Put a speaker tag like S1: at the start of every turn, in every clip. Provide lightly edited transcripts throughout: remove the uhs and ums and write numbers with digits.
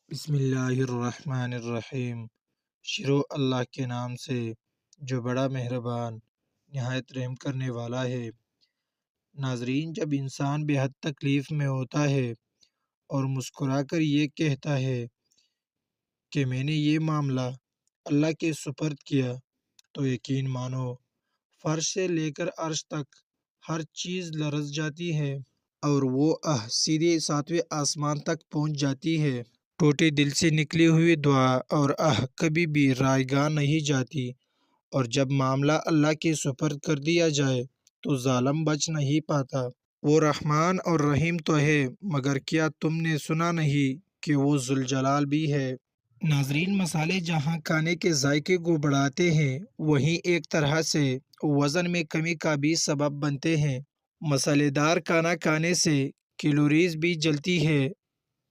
S1: بسم اللہ الرحمن الرحیم۔ شروع اللہ کے نام سے جو بڑا مہربان نہایت رحم کرنے والا ہے۔ ناظرین، جب انسان بے حد تکلیف میں ہوتا ہے اور مسکرا کر یہ کہتا ہے کہ میں نے یہ معاملہ اللہ کے سپرد کیا، تو یقین مانو فرش سے لے کر عرش تک ہر چیز لرز جاتی ہے اور وہ سیدھے ساتویں آسمان تک پہنچ جاتی ہے۔ ٹوٹے دل سے نکلی ہوئی دعا اور کبھی بھی رائیگاں نہیں جاتی، اور جب معاملہ اللہ کے سپرد کر دیا جائے تو ظالم بچ نہیں پاتا۔ وہ رحمان اور رحیم تو ہے، مگر کیا تم نے سنا نہیں کہ وہ ذوالجلال بھی ہے۔ ناظرین، مسالے جہاں کھانے کے ذائقے کو بڑھاتے ہیں، وہیں ایک طرح سے وزن میں کمی کا بھی سبب بنتے ہیں۔ مسالے دار کھانا کھانے سے کیلوریز بھی جلتی ہے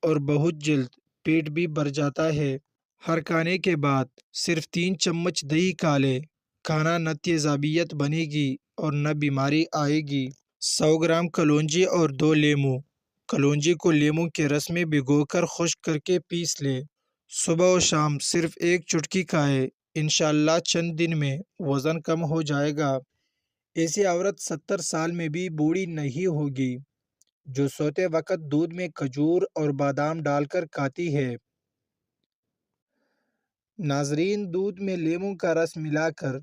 S1: اور بہت جلد پیٹ بھی بھر جاتا ہے۔ ہر کھانے کے بعد صرف 3 چمچ دہی کھا لے، کھانا نہ تیزابیت بنے گی اور نہ بیماری آئے گی۔ 100 گرام کلونجی اور 2 لیموں۔ کلونجی کو لیموں کے رس میں بھگو کر خشک کر کے پیس لے۔ صبح و شام صرف 1 چٹکی کھائے، انشاءاللہ چند دن میں وزن کم ہو جائے گا۔ ایسی عورت 70 سال میں بھی بوڑھی نہیں ہوگی جو سوتے وقت دودھ میں کھجور اور بادام ڈال کر کھاتی ہے۔ ناظرین، دودھ میں لیموں کا رس ملا کر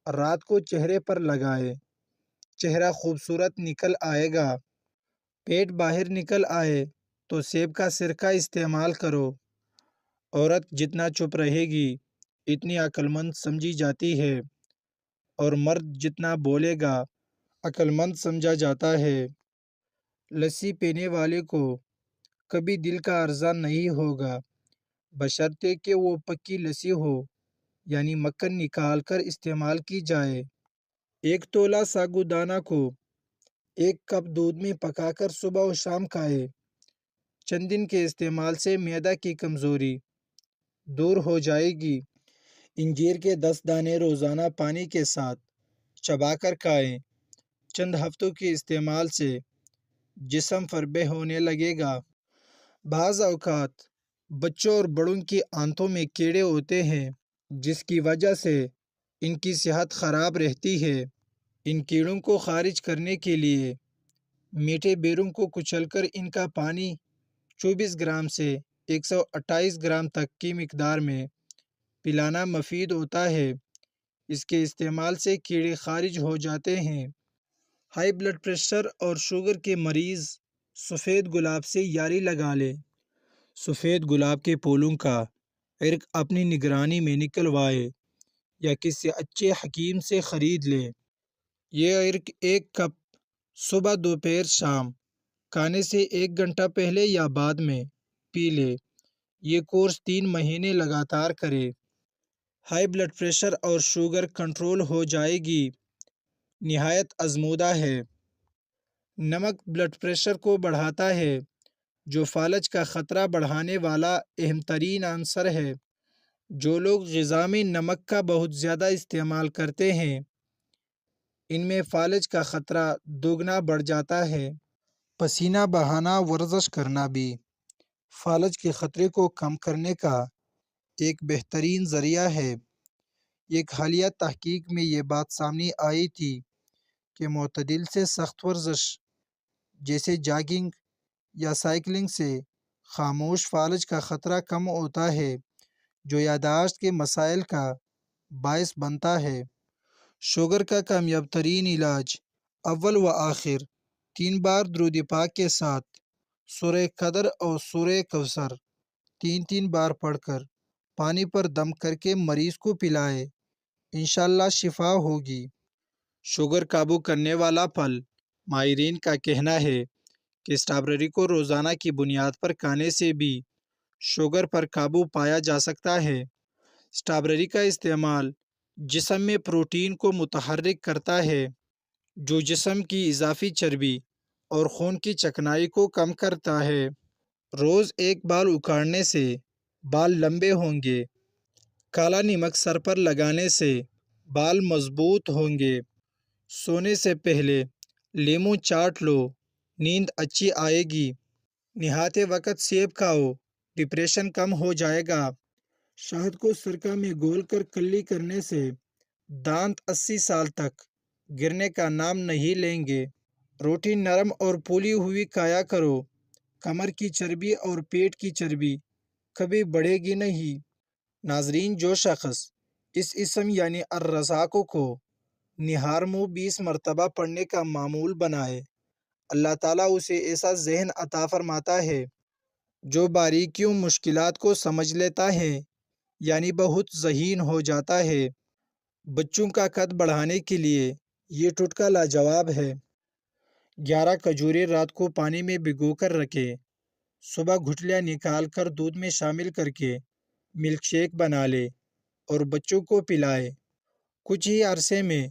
S1: رات کو چہرے پر لگائے، چہرہ خوبصورت نکل آئے گا۔ پیٹ باہر نکل آئے تو سیب کا سرکہ استعمال کرو۔ عورت جتنا چپ رہے گی اتنی عقل مند سمجھی جاتی ہے، اور مرد جتنا بولے گا عقل مند سمجھا جاتا ہے۔ لسی پینے والے کو کبھی دل کا عرضہ نہیں ہوگا، بشرطے کہ وہ پکی لسی ہو، یعنی مکھن نکال کر استعمال کی جائے۔ 1 تولہ ساگودانہ کو 1 کپ دودھ میں پکا کر صبح و شام کھائے۔ چند دن کے استعمال سے معدہ کی کمزوری دور ہو جائے گی۔ انجیر کے 10 دانے روزانہ پانی کے ساتھ چبا کر کھائیں۔ چند ہفتوں کے استعمال سے جسم فربے ہونے لگے گا۔ بعض اوقات بچوں اور بڑوں کی آنتوں میں کیڑے ہوتے ہیں، جس کی وجہ سے ان کی صحت خراب رہتی ہے۔ ان کیڑوں کو خارج کرنے کے لیے میٹھے بیروں کو کچل کر ان کا پانی 24 گرام سے 128 گرام تک کی مقدار میں پلانا مفید ہوتا ہے۔ اس کے استعمال سے کیڑے خارج ہو جاتے ہیں۔ ہائی بلڈ پریشر اور شوگر کے مریض سفید گلاب سے یاری لگا لے۔ سفید گلاب کے پھولوں کا عرق اپنی نگرانی میں نکلوائے یا کسی اچھے حکیم سے خرید لے۔ یہ عرق 1 کپ صبح، دوپہر، شام کھانے سے 1 گھنٹہ پہلے یا بعد میں پی لے۔ یہ کورس 3 مہینے لگاتار کرے۔ ہائی بلڈ پریشر اور شوگر کنٹرول ہو جائے گی۔ نہایت آزمودہ ہے۔ نمک بلڈ پریشر کو بڑھاتا ہے، جو فالج کا خطرہ بڑھانے والا اہم ترین عنصر ہے۔ جو لوگ غذا میں نمک کا بہت زیادہ استعمال کرتے ہیں، ان میں فالج کا خطرہ دوگنا بڑھ جاتا ہے۔ پسینہ بہانا، ورزش کرنا بھی فالج کے خطرے کو کم کرنے کا ایک بہترین ذریعہ ہے۔ ایک حالیہ تحقیق میں یہ بات سامنے آئی تھی کہ معتدل سے سخت ورزش جیسے جاگنگ یا سائیکلنگ سے خاموش فالج کا خطرہ کم ہوتا ہے، جو یادداشت کے مسائل کا باعث بنتا ہے۔ شوگر کا کامیاب ترین علاج اول و آخر 3 بار درود پاک کے ساتھ سورہ قدر اور سورہ کوثر 3 بار پڑھ کر پانی پر دم کر کے مریض کو پلائے، انشاءاللہ شفا ہوگی۔ شوگر قابو کرنے والا پھل ماہرین کا کہنا ہے کہ اسٹرابیری کو روزانہ کی بنیاد پر کھانے سے بھی شوگر پر قابو پایا جا سکتا ہے۔ اسٹرابیری کا استعمال جسم میں پروٹین کو متحرک کرتا ہے، جو جسم کی اضافی چربی اور خون کی چکنائی کو کم کرتا ہے۔ روز 1 بال اکھاڑنے سے بال لمبے ہوں گے۔ کالا نمک سر پر لگانے سے بال مضبوط ہوں گے۔ سونے سے پہلے لیموں چاٹ لو، نیند اچھی آئے گی۔ نہاتے وقت سیب کھاؤ، ڈپریشن کم ہو جائے گا۔ شہد کو سرکہ میں گھول کر کلی کرنے سے دانت 80 سال تک گرنے کا نام نہیں لیں گے۔ روٹی نرم اور پھولی ہوئی کھایا کرو۔ کمر کی چربی اور پیٹ کی چربی کبھی بڑھے گی نہیں۔ ناظرین، جو شخص اس اسم یعنی الرزاق کو نہار منہ 20 مرتبہ پڑھنے کا معمول بنائے، اللہ تعالیٰ اسے ایسا ذہن عطا فرماتا ہے جو باریکیوں مشکلات کو سمجھ لیتا ہے، یعنی بہت ذہین ہو جاتا ہے۔ بچوں کا قد بڑھانے کے لیے یہ ٹوٹکا لاجواب ہے۔ 11 کھجوریں رات کو پانی میں بھگو کر رکھے، صبح گٹھلیاں نکال کر دودھ میں شامل کر کے ملک شیک بنا لے اور بچوں کو پلائے۔ کچھ ہی عرصے میں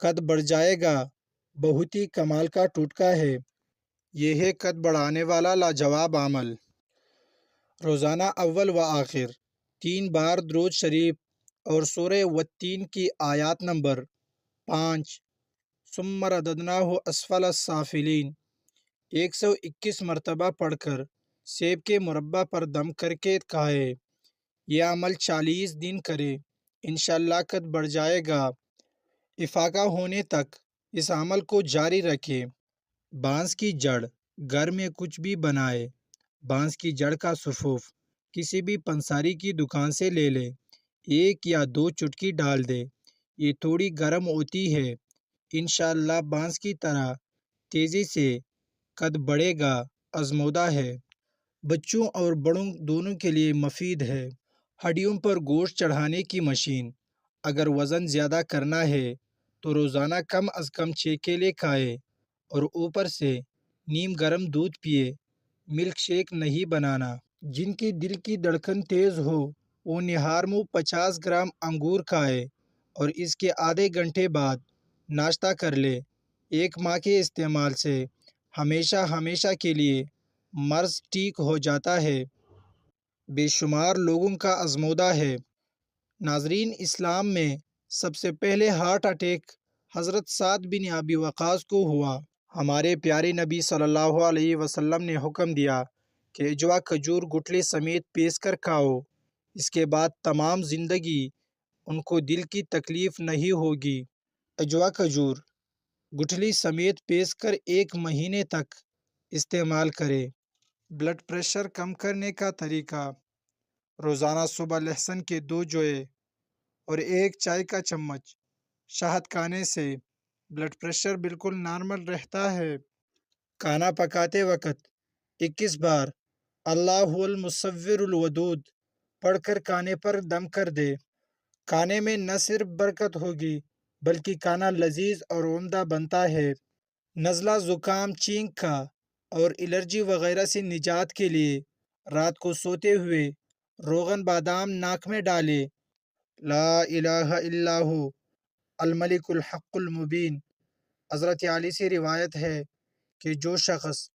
S1: قد بڑھ جائے گا۔ بہت ہی کمال کا ٹوٹکا ہے۔ یہ ہے قد بڑھانے والا لاجواب عمل۔ روزانہ اول و آخر 3 بار درود شریف اور سورہ والتین کی آیات نمبر 5 ثم رددناہ اسفل السافلین 121 مرتبہ پڑھ کر سیب کے مربع پر دم کر کے کھائے۔ یہ عمل 40 دن کرے، انشاءاللہ قد بڑھ جائے گا۔ افاقہ ہونے تک اس عمل کو جاری رکھے۔ بانس کی جڑ، گھر میں کچھ بھی بنائے، بانس کی جڑ کا سفوف کسی بھی پنساری کی دکان سے لے لے، 1 یا 2 چٹکی ڈال دے۔ یہ تھوڑی گرم ہوتی ہے، انشاءاللہ بانس کی طرح تیزی سے قد بڑھے گا، آزمودہ ہے۔ بچوں اور بڑوں دونوں کے لیے مفید ہے۔ ہڈیوں پر گوشت چڑھانے کی مشین۔ اگر وزن زیادہ کرنا ہے تو روزانہ کم از کم 6 کیلے کھائے اور اوپر سے نیم گرم دودھ پیے۔ ملک شیک نہیں بنانا۔ جن کی دل کی دھڑکن تیز ہو وہ نہار منہ 50 گرام انگور کھائے اور اس کے آدھے گھنٹے بعد ناشتہ کر لے۔ 1 ماہ کے استعمال سے ہمیشہ کے لیے مرض ٹھیک ہو جاتا ہے۔ بے شمار لوگوں کا آزمودہ ہے۔ ناظرین، اسلام میں سب سے پہلے ہارٹ اٹیک حضرت سعد بن ابی وقاص کو ہوا۔ ہمارے پیارے نبی صلی اللہ علیہ وسلم نے حکم دیا کہ اجوا کھجور گٹھلی سمیت پیس کر کھاؤ۔ اس کے بعد تمام زندگی ان کو دل کی تکلیف نہیں ہوگی۔ اجوا کھجور گٹھلی سمیت پیس کر 1 مہینے تک استعمال کرے۔ بلڈ پریشر کم کرنے کا طریقہ: روزانہ صبح لہسن کے 2 جوئے اور 1 چائے کا چمچ شہد کھانے سے بلڈ پریشر بالکل نارمل رہتا ہے۔ کھانا پکاتے وقت 21 بار اللہ المصور الودود پڑھ کر کھانے پر دم کر دے۔ کھانے میں نہ صرف برکت ہوگی بلکہ کھانا لذیذ اور عمدہ بنتا ہے۔ نزلہ، زکام، چھینک کا اور الرجی وغیرہ سے نجات کے لیے رات کو سوتے ہوئے روغن بادام ناک میں ڈالے۔ لا الہ الا ہو الملک الحق المبین۔ حضرت علی سے روایت ہے کہ جو شخص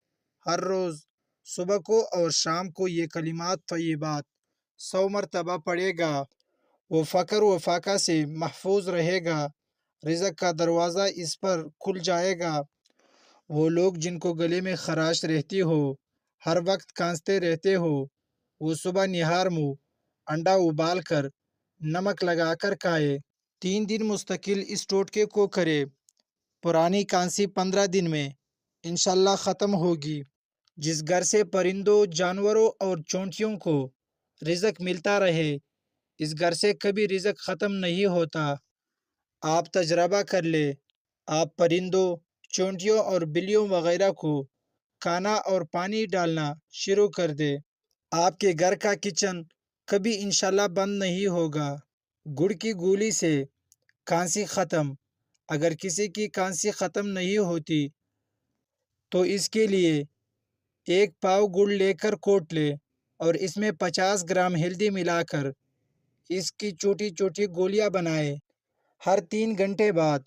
S1: ہر روز صبح کو اور شام کو یہ کلمات طیبات 100 مرتبہ پڑھے گا وہ فقر و فاقہ سے محفوظ رہے گا، رزق کا دروازہ اس پر کھل جائے گا۔ وہ لوگ جن کو گلے میں خراش رہتی ہو، ہر وقت کھانستے رہتے ہو، وہ صبح نہار منہ انڈا ابال کر نمک لگا کر کھائے۔ 3 دن مستقل اس ٹوٹکے کو کرے۔ پرانی کھانسی 15 دن میں انشاءاللہ ختم ہوگی۔ جس گھر سے پرندوں، جانوروں اور چونٹیوں کو رزق ملتا رہے، اس گھر سے کبھی رزق ختم نہیں ہوتا۔ آپ تجربہ کر لے، آپ پرندوں، چونٹیوں اور بلیوں وغیرہ کو کھانا اور پانی ڈالنا شروع کر دے، آپ کے گھر کا کچن کبھی انشاءاللہ بند نہیں ہوگا۔ گڑ کی گولی سے کھانسی ختم۔ اگر کسی کی کھانسی ختم نہیں ہوتی تو اس کے لیے 1 پاؤ گڑ لے کر کوٹ لے اور اس میں 50 گرام ہلدی ملا کر اس کی چھوٹی چھوٹی گولیاں بنائے۔ ہر 3 گھنٹے بعد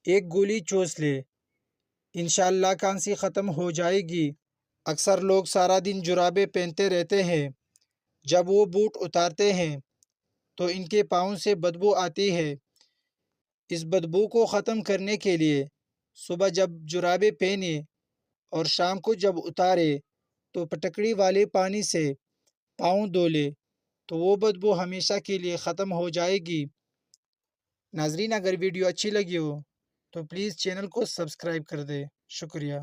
S1: 1 گولی چوس لے، انشاءاللہ کھانسی ختم ہو جائے گی۔ اکثر لوگ سارا دن جرابیں پہنتے رہتے ہیں، جب وہ بوٹ اتارتے ہیں تو ان کے پاؤں سے بدبو آتی ہے۔ اس بدبو کو ختم کرنے کے لیے صبح جب جرابیں پہنے اور شام کو جب اتارے تو پٹکڑی والے پانی سے پاؤں دھو لے تو وہ بدبو ہمیشہ کے لیے ختم ہو جائے گی۔ ناظرین، اگر ویڈیو اچھی لگی ہو تو پلیز چینل کو سبسکرائب کر دے۔ شکریہ۔